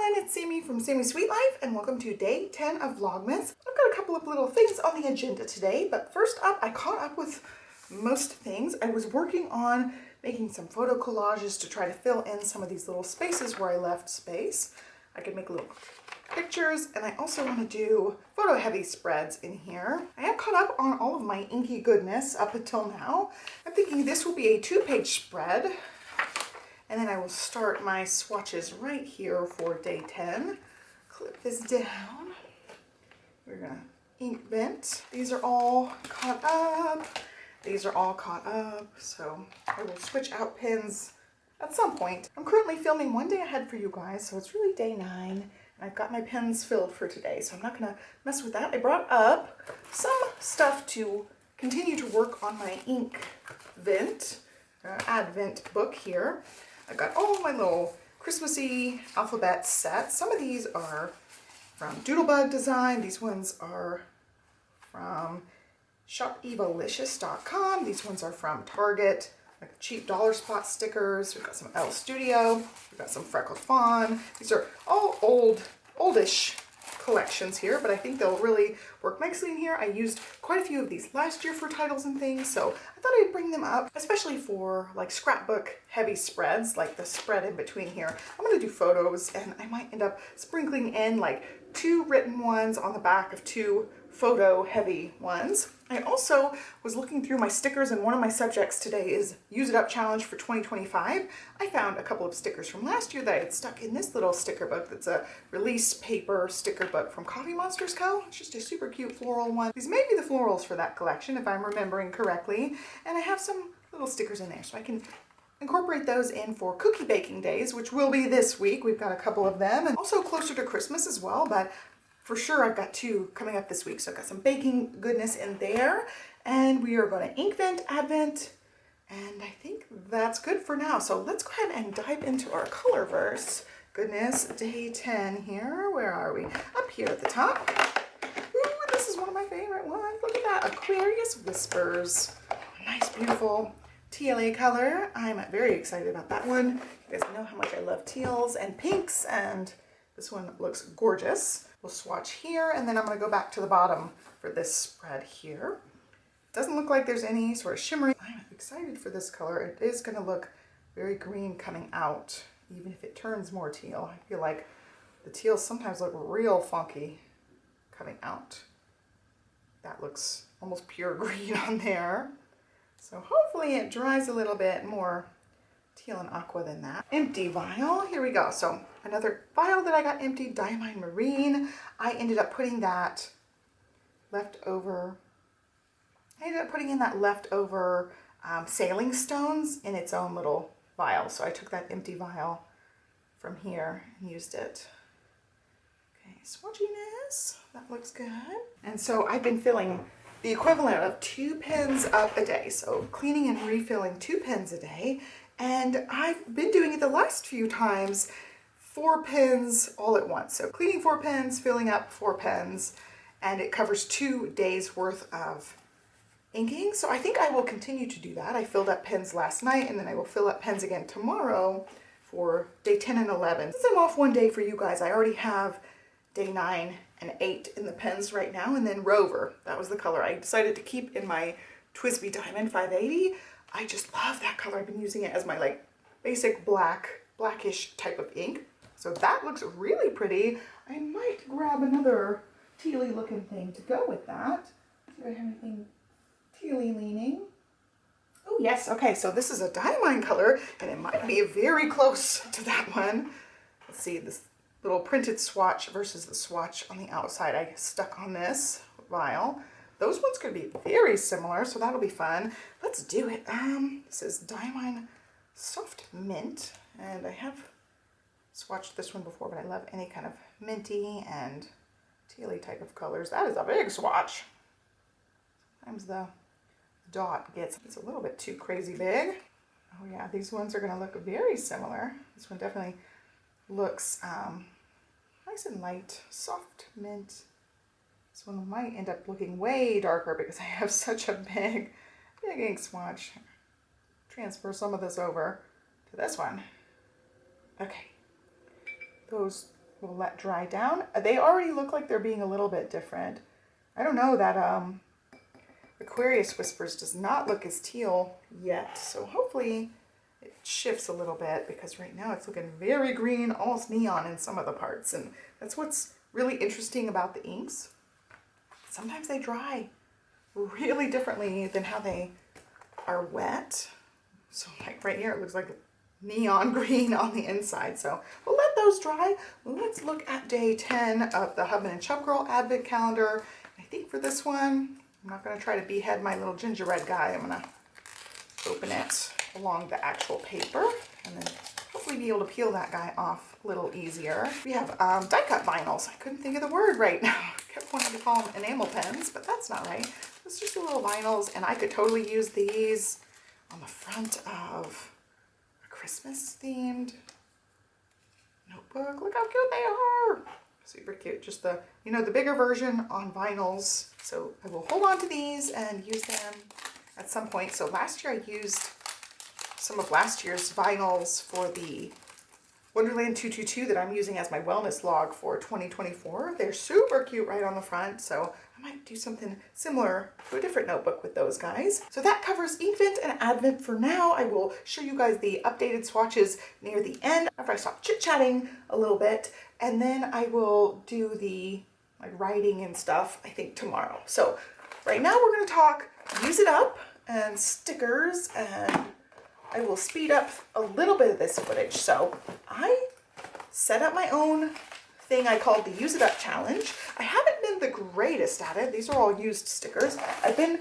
everyone, it's Sami from Sami Sweet Life and welcome to day 10 of Vlogmas. I've got a couple of little things on the agenda today, but first up, I caught up with most things. I was working on making some photo collages to try to fill in some of these little spaces where I left space. I could make little pictures, and I also want to do photo heavy spreads in here. I am caught up on all of my inky goodness up until now. I'm thinking this will be a 2-page spread. And then I will start my swatches right here for day 10. Clip this down. We're gonna Inkvent. These are all caught up. These are all caught up. So I will switch out pens at some point. I'm currently filming one day ahead for you guys, so it's really day 9. And I've got my pens filled for today, so I'm not gonna mess with that. I brought up some stuff to continue to work on my Inkvent Advent book here. I've got all my little Christmassy alphabet sets. Some of these are from Doodlebug Design. These ones are from shopevalicious.com. These ones are from Target, like cheap dollar spot stickers. We've got some L Studio. We've got some Freckled Fawn. These are all oldish collections here, but I think they'll really work nicely in here. I used quite a few of these last year for titles and things, so I thought I'd bring them up, especially for like scrapbook heavy spreads, like the spread in between here. I'm going to do photos, and I might end up sprinkling in like 2 written ones on the back of 2 photo heavy ones. I also was looking through my stickers, and one of my subjects today is Use It Up Challenge for 2025. I found a couple of stickers from last year that I had stuck in this little sticker book that's a release paper sticker book from Coffee Monsters Co. It's just a super cute floral one. These may be the florals for that collection if I'm remembering correctly, and I have some little stickers in there so I can incorporate those in for cookie baking days, which will be this week. We've got a couple of them, and also closer to Christmas as well, but for sure I've got 2 coming up this week, so I've got some baking goodness in there. And we are going to Inkvent Advent, and I think that's good for now. So let's go ahead and dive into our Colorverse goodness. Day 10 here. Where are we? Up here at the top. Ooh, this is one of my favorite ones. Look at that, Aquarius Whispers. Nice, beautiful TLA color. I'm very excited about that one. You guys know how much I love teals and pinks, and this one looks gorgeous. We'll swatch here, and then I'm going to go back to the bottom for this spread here. Doesn't look like there's any sort of shimmery. I'm excited for this color. It is going to look very green coming out, even if it turns more teal. I feel like the teals sometimes look real funky coming out. That looks almost pure green on there. So hopefully it dries a little bit more teal and aqua than that. Empty vial, here we go. So another vial that I got emptied, Diamine Marine. I ended up putting that leftover, sailing stones in its own little vial. So I took that empty vial from here and used it. Okay, swatchiness, that looks good. And so I've been filling the equivalent of 2 pens up a day. So cleaning and refilling 2 pens a day. And I've been doing it the last few times 4 pens all at once. So cleaning 4 pens, filling up 4 pens, and it covers 2 days worth of inking. So I think I will continue to do that. I filled up pens last night, and then I will fill up pens again tomorrow for day 10 and 11. Since I'm off one day for you guys, I already have day 9 and 8 in the pens right now, and then Rover. That was the color I decided to keep in my TWSBI Diamond 580. I just love that color. I've been using it as my like basic blackish type of ink. So that looks really pretty. I might grab another tealy looking thing to go with that. Do I have anything tealy leaning? Oh yes, okay, so this is a Diamine color, and it might be very close to that one. Let's see, this little printed swatch versus the swatch on the outside I stuck on this vial. Those ones could be very similar, so that'll be fun. Let's do it. This is Diamine Soft Mint, and I have swatched this one before, but I love any kind of minty and tealy type of colors. That is a big swatch. Sometimes the dot it's a little bit too crazy big. Oh yeah, these ones are going to look very similar. This one definitely looks nice and light, soft mint. This one might end up looking way darker because I have such a big ink swatch. Transfer some of this over to this one. Okay, those we'll let dry down. They already look like they're being a little bit different. I don't know, that Aquarius Whispers does not look as teal yet, so hopefully it shifts a little bit, because right now it's looking very green, almost neon in some of the parts, and that's what's really interesting about the inks. Sometimes they dry really differently than how they are wet. So like right here, it looks like neon green on the inside. So we'll let those dry. Let's look at day 10 of the Hubman and Chub Girl Advent Calendar. I think for this one, I'm not going to try to behead my little gingerbread guy. I'm going to open it along the actual paper and then hopefully be able to peel that guy off a little easier. We have die cut vinyls. I couldn't think of the word right now. I kept wanting to call them enamel pens, but that's not right. It's just the little vinyls, and I could totally use these on the front of a Christmas themed notebook. Look how cute they are. Super cute. Just the, you know, the bigger version on vinyls. So I will hold on to these and use them at some point. So last year I used some of last year's vinyls for the Wonderland 222 that I'm using as my wellness log for 2024. They're super cute right on the front, so I might do something similar to a different notebook with those guys. So that covers Inkvent and Advent for now. I will show you guys the updated swatches near the end after I stop chit-chatting a little bit, and then I will do the writing and stuff, I think, tomorrow. So right now we're going to talk Use It Up and stickers, and I will speed up a little bit of this footage. So I set up my own thing I called the Use It Up Challenge. I haven't been the greatest at it. These are all used stickers. I've been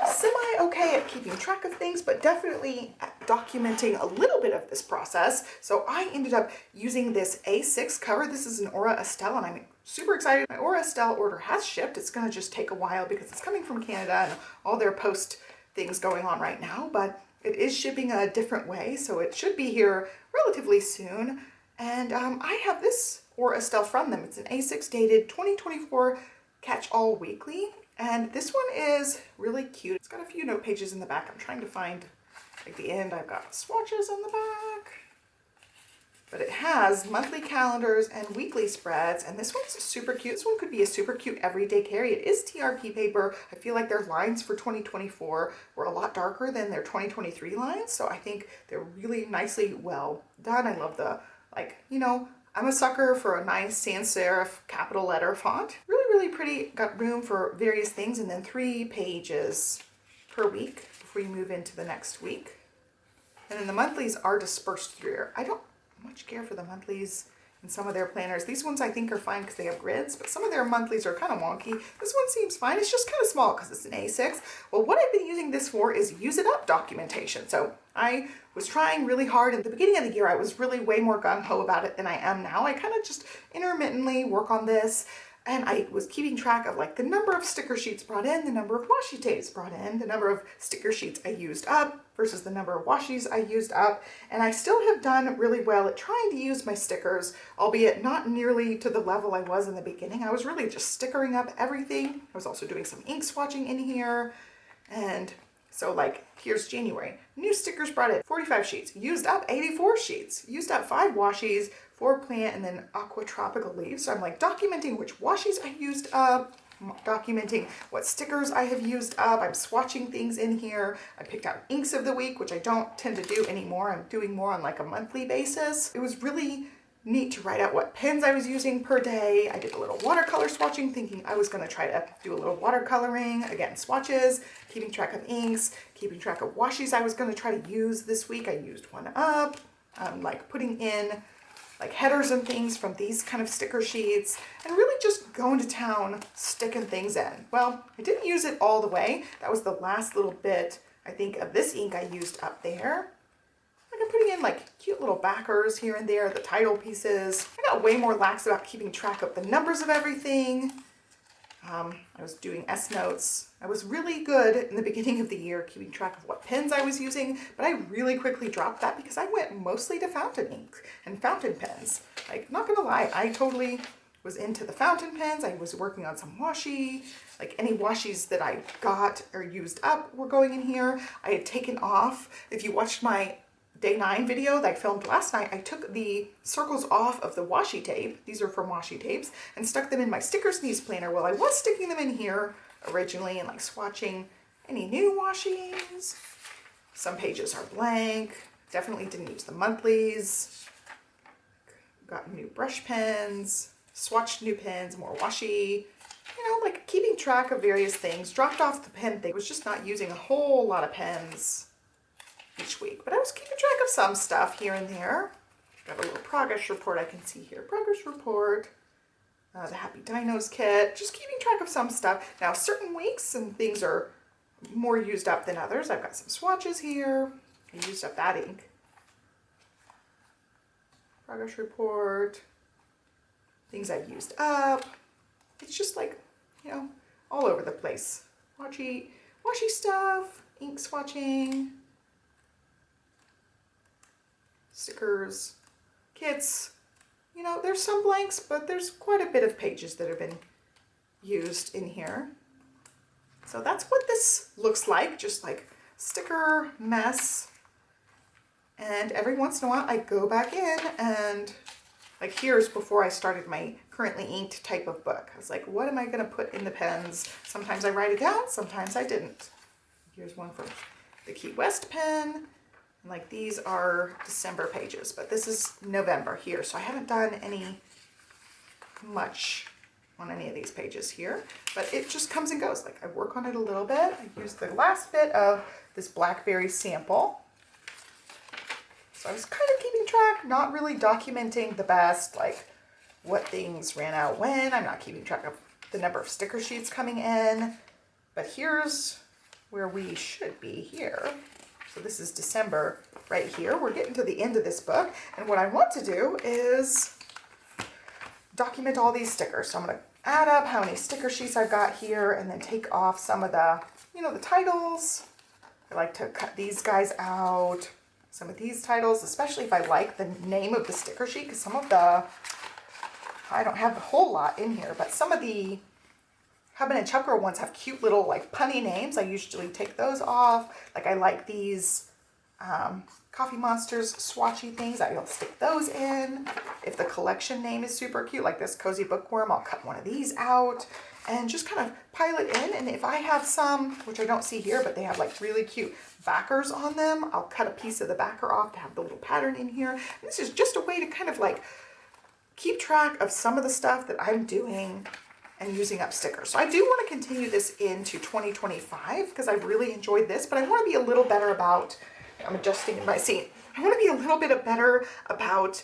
semi-okay at keeping track of things, but definitely at documenting a little bit of this process. So I ended up using this A6 cover. This is an Aura Estelle, and I'm super excited. My Aura Estelle order has shipped. It's going to just take a while because it's coming from Canada and all their post things going on right now, but it is shipping a different way, so it should be here relatively soon. And I have this Aura Estelle from them. It's an A6 dated 2024 catch-all weekly, and this one is really cute. It's got a few note pages in the back. I'm trying to find like the end. I've got swatches on the back, but it has monthly calendars and weekly spreads, and this one's super cute. This one could be a super cute everyday carry. It is TRP paper. I feel like their lines for 2024 were a lot darker than their 2023 lines, so I think they're really nicely well done. I love the, like, you know, I'm a sucker for a nice sans serif capital letter font. Really, really pretty. Got room for various things, and then 3 pages per week before you move into the next week. And then the monthlies are dispersed through here. I don't much care for the monthlies in some of their planners. These ones I think are fine because they have grids, but some of their monthlies are kind of wonky. This one seems fine. It's just kind of small because it's an A6. Well, what I've been using this for is Use It Up documentation. So I was trying really hard. At the beginning of the year, I was really way more gung-ho about it than I am now. I kind of just intermittently work on this, and I was keeping track of like the number of sticker sheets brought in, the number of washi tapes brought in, the number of sticker sheets I used up versus the number of washis I used up. And I still have done really well at trying to use my stickers, albeit not nearly to the level I was in the beginning. I was really just stickering up everything. I was also doing some ink swatching in here. And so like, here's January. New stickers brought in 45 sheets, used up 84 sheets, used up 5 washis, 4 plant, and then aqua tropical leaves. So I'm like documenting which washis I used up, documenting what stickers I have used up. I'm swatching things in here. I picked out inks of the week, which I don't tend to do anymore. I'm doing more on like a monthly basis. It was really neat to write out what pens I was using per day. I did a little watercolor swatching, thinking I was going to try to do a little watercoloring. Again, swatches, keeping track of inks, keeping track of washis I was going to try to use this week. I used one up, like putting in like headers and things from these kind of sticker sheets, and really just going to town, sticking things in. Well, I didn't use it all the way. That was the last little bit, I think, of this ink I used up there. Like I'm putting in like cute little backers here and there, the title pieces. I got way more lax about keeping track of the numbers of everything. I was doing S notes. I was really good in the beginning of the year keeping track of what pens I was using, but I really quickly dropped that because I went mostly to fountain ink and fountain pens. Like, not gonna lie, I totally was into the fountain pens. I was working on some washi. Like any washis that I got or used up were going in here. I had taken off. If you watched my day 9 video that I filmed last night, I took the circles off of the washi tape, these are from washi tapes, and stuck them in my sticker sneeze planner. Well, I was sticking them in here originally and like swatching any new washis. Some pages are blank. Definitely didn't use the monthlies. Got new brush pens, swatched new pens, more washi. You know, like keeping track of various things. Dropped off the pen thing. Was just not using a whole lot of pens each week. But I was keeping track of some stuff here and there. Got a little progress report I can see here. Progress report. The Happy Dinos kit. Just keeping track of some stuff. Now, certain weeks and things are more used up than others. I've got some swatches here. I used up that ink. Progress report. Things I've used up. It's just like, you know, all over the place. Washi stuff, ink swatching, stickers, kits. You know, there's some blanks, but there's quite a bit of pages that have been used in here. So that's what this looks like, just like sticker mess. And every once in a while I go back in and like here's before I started my currently inked type of book. I was like, what am I going to put in the pens? Sometimes I write it down, sometimes I didn't. Here's one from the Key West pen. And like these are December pages, but this is November here. So I haven't done much on any of these pages here, but it just comes and goes. Like I work on it a little bit. I use the last bit of this blackberry sample. So I was kind of keeping track, not really documenting the best, like what things ran out when. I'm not keeping track of the number of sticker sheets coming in, but here's where we should be here. So this is December right here. We're getting to the end of this book, and what I want to do is document all these stickers. So I'm going to add up how many sticker sheets I've got here and then take off some of the, you know, the titles. I like to cut these guys out. Some of these titles, especially if I like the name of the sticker sheet, because some of the, I don't have a whole lot in here, but some of the Hubbin and Chuck Girl ones have cute little like punny names. I usually take those off. Like I like these Coffee Monsters swatchy things. I'll stick those in. If the collection name is super cute, like this Cozy Bookworm, I'll cut one of these out and just kind of pile it in. And if I have some, which I don't see here, but they have like really cute backers on them, I'll cut a piece of the backer off to have the little pattern in here. And this is just a way to kind of like keep track of some of the stuff that I'm doing and using up stickers. So I do want to continue this into 2025 because I've really enjoyed this, but I want to be a little better about, I'm adjusting in my seat, I want to be a little bit better about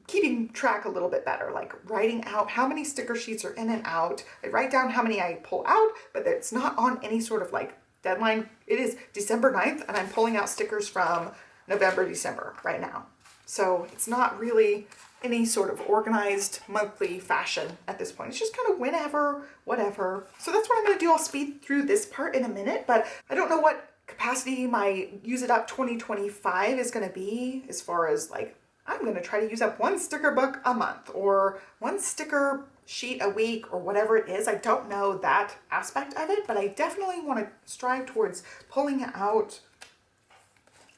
keeping track a little bit better, like writing out how many sticker sheets are in and out. I write down how many I pull out, but it's not on any sort of like deadline. It is December 9th and I'm pulling out stickers from November, December right now. So it's not really any sort of organized monthly fashion at this point. It's just kind of whenever, whatever. So that's what I'm going to do. I'll speed through this part in a minute, but I don't know what capacity my Use It Up 2025 is going to be as far as like, I'm going to try to use up one sticker book a month or one sticker sheet a week or whatever it is. I don't know that aspect of it, but I definitely want to strive towards pulling out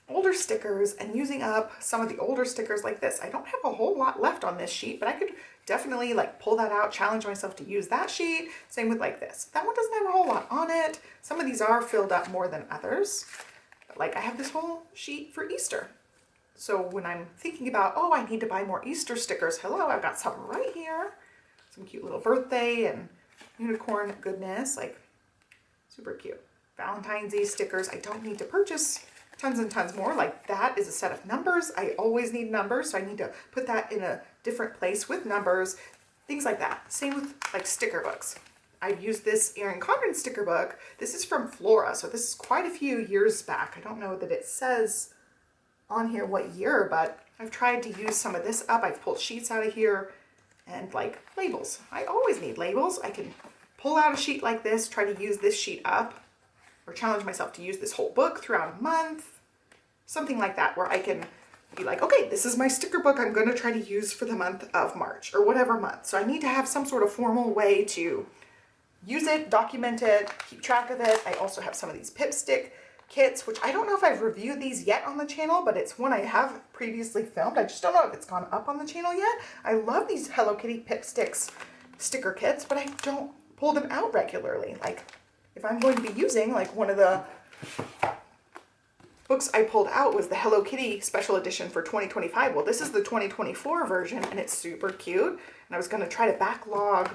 older stickers and using up some of the older stickers like this. I don't have a whole lot left on this sheet, but I could definitely like pull that out, challenge myself to use that sheet. Same with like this. That one doesn't have a whole lot on it. Some of these are filled up more than others. But like I have this whole sheet for Easter. So when I'm thinking about, oh, I need to buy more Easter stickers, hello, I've got some right here. Some cute little birthday and unicorn goodness, like super cute. Valentine's Day stickers. I don't need to purchase tons and tons more. Like that is a set of numbers. I always need numbers, so I need to put that in a different place with numbers, things like that. Same with like sticker books. I've used this Erin Condren sticker book. This is from Flora, so this is quite a few years back. I don't know that it says on here what year, but I've tried to use some of this up. I've pulled sheets out of here and like labels. I always need labels. I can pull out a sheet like this, try to use this sheet up, or challenge myself to use this whole book throughout a month, something like that, where I can be like, okay, this is my sticker book I'm going to try to use for the month of March or whatever month. So I need to have some sort of formal way to use it, document it, keep track of it. I also have some of these Pip Stick kits, which I don't know if I've reviewed these yet on the channel, but it's one I have previously filmed. I just don't know if it's gone up on the channel yet. I love these Hello Kitty Pip Sticks sticker kits, but I don't pull them out regularly. Like, if I'm going to be using, like, one of the books I pulled out was the Hello Kitty special edition for 2025. Well, this is the 2024 version, and it's super cute. And I was going to try to backlog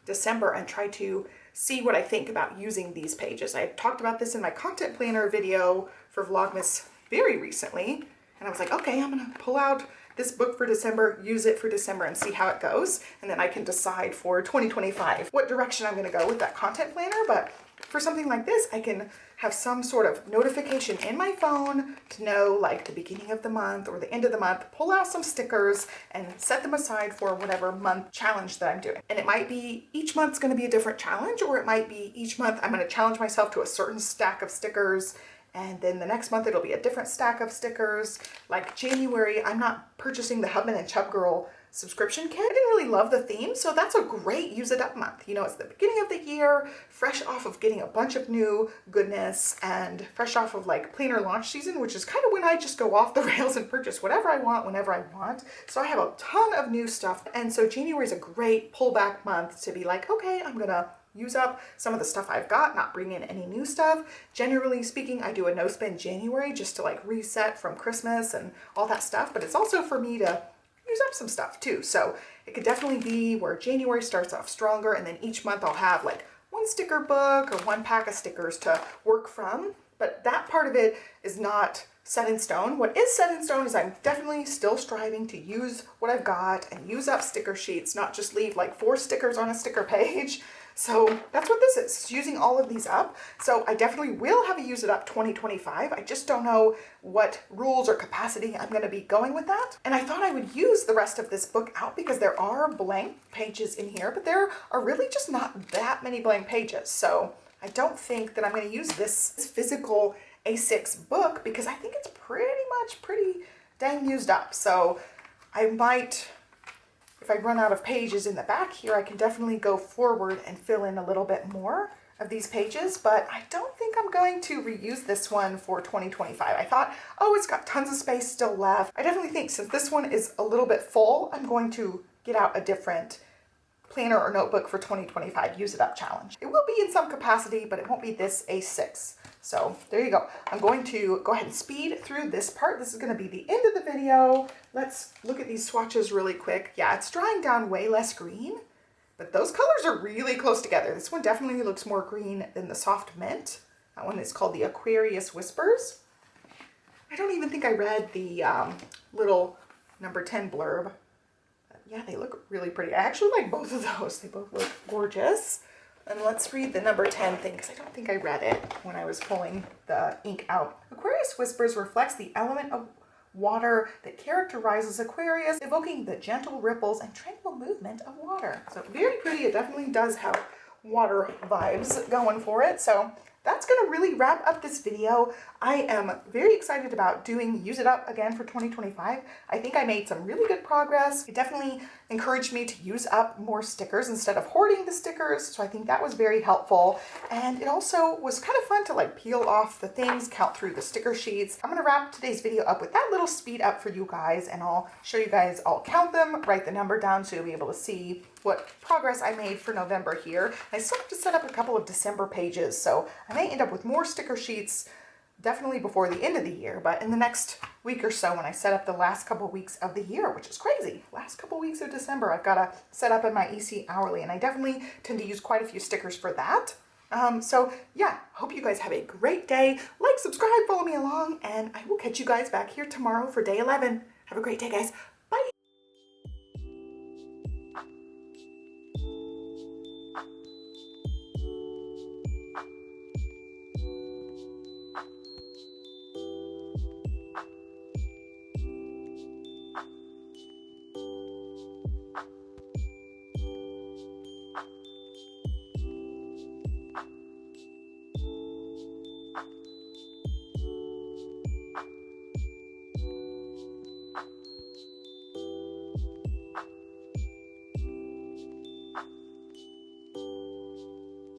December and try to see what I think about using these pages. I talked about this in my content planner video for Vlogmas very recently, and I was like, okay, I'm going to pull out this book for December, use it for December, and see how it goes. And then I can decide for 2025 what direction I'm going to go with that content planner. But for something like this, I can have some sort of notification in my phone to know, like, the beginning of the month or the end of the month, pull out some stickers and set them aside for whatever month challenge that I'm doing. And it might be each month's going to be a different challenge, or it might be each month I'm going to challenge myself to a certain stack of stickers, and then the next month it'll be a different stack of stickers. Like January, I'm not purchasing the Hubman and Chub Girl subscription kit. I didn't really love the theme, so that's a great use it up month. You know, it's the beginning of the year, fresh off of getting a bunch of new goodness and fresh off of like planner launch season, which is kind of when I just go off the rails and purchase whatever I want, whenever I want. So I have a ton of new stuff. And so January is a great pullback month to be like, okay, I'm gonna use up some of the stuff I've got, not bring in any new stuff. Generally speaking, I do a no spend January just to like reset from Christmas and all that stuff, but it's also for me to use up some stuff too. So it could definitely be where January starts off stronger, and then each month I'll have like one sticker book or one pack of stickers to work from. But that part of it is not set in stone. What is set in stone is I'm definitely still striving to use what I've got and use up sticker sheets, not just leave like 4 stickers on a sticker page. So that's what this is, it's using all of these up. So I definitely will have a use it up 2025. I just don't know what rules or capacity I'm going to be going with that. And I thought I would use the rest of this book out because there are blank pages in here, but there are really just not that many blank pages. So I don't think that I'm going to use this physical A6 book because I think it's pretty dang used up. So I might, if I run out of pages in the back here, I can definitely go forward and fill in a little bit more of these pages, but I don't think I'm going to reuse this one for 2025. I thought, oh, it's got tons of space still left. I definitely think since this one is a little bit full, I'm going to get out a different planner or notebook for 2025 use it up challenge. It will be in some capacity, but it won't be this A6. So there you go. I'm going to go ahead and speed through this part. This is going to be the end of the video. Let's look at these swatches really quick. Yeah, it's drying down way less green, but those colors are really close together. This one definitely looks more green than the soft mint. That one is called the Aquarius Whispers. I don't even think I read the little number 10 blurb. Yeah, they look really pretty. I actually like both of those. They both look gorgeous. And let's read the number 10 thing because I don't think I read it when I was pulling the ink out. Aquarius Whispers reflects the element of water that characterizes Aquarius, evoking the gentle ripples and tranquil movement of water. So very pretty. It definitely does have water vibes going for it. So that's going to really wrap up this video. I am very excited about doing Use It Up again for 2025. I think I made some really good progress. It definitely encouraged me to use up more stickers instead of hoarding the stickers. So I think that was very helpful. And it also was kind of fun to like peel off the things, count through the sticker sheets. I'm going to wrap today's video up with that little speed up for you guys, and I'll show you guys, I'll count them, write the number down so you'll be able to see what progress I made for November here. I still have to set up a couple of December pages, so I may end up with more sticker sheets definitely before the end of the year, but in the next week or so when I set up the last couple weeks of the year, which is crazy. Last couple weeks of December, I've got to set up in my EC hourly, and I definitely tend to use quite a few stickers for that. So yeah, hope you guys have a great day. Like, subscribe, follow me along, and I will catch you guys back here tomorrow for day 11. Have a great day, guys.